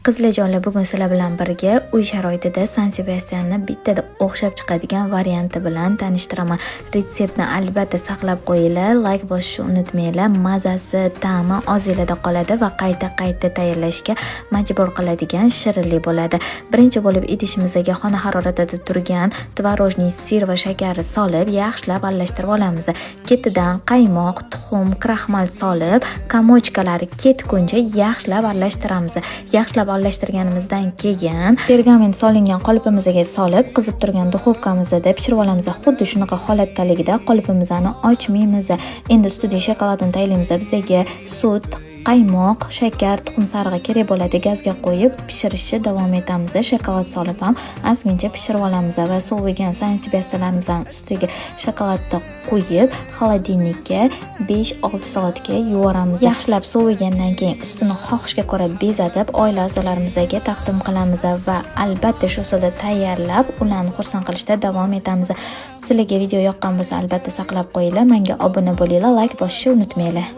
Qizlarjonlar, bugun sizlar bilan birga uy sharoitida San Sebastianni bittada o'xshab chiqadigan varianti bilan tanishtiraman. Retseptni albatta saqlab qo'yinglar, like bosishni unutmanglar. Mazasi, ta'mi ozinglarda qoladi va qayta tayyorlashga majbur qiladigan shirinlik bo'ladi. Birinchi bo'lib idishimizga xona haroratida turgan tvorojniy sir va shakar solib, yaxshilab aralashtirib olamiz. Ketidan qaymoq, tuxum, kraxmal solib, kamochkalari ketguncha yaxshilab aralashtiramiz. Yaxshilab aralashtirganimizdan keyin pergament solingan qolipimizga solib, qizib turgan duxovkamizda pishirib olamiz. Xuddi shunaqa holatdaligida qolipimizni ochmaymiz. Endi ustiga shokoladni tayyorlaymiz. Bizga sut, qaymoq, shakar, tuxum sarig'i kerak bo'ladi. Gazga qo'yib pishirishni davom etamiz. Shokolad solib ham ozgincha pishirib olamiz va sovigan San Sebastianlarimizdan ustiga shokoladni qo'yib, xolodilnikka 5-6 soatga yuvoramiz. Yaxshilab sovigandan keyin ustini xohishga ko'ra bezatib, oila a'zolarimizga taqdim qilamiz va albatta shu usulda tayyorlab, ularni xursand qilishda davom etamiz. Sizlarga video yoqqan bo'lsa, albatta saqlab qo'yinglar, menga obuna bo'linglar, like bosishni unutmanglar.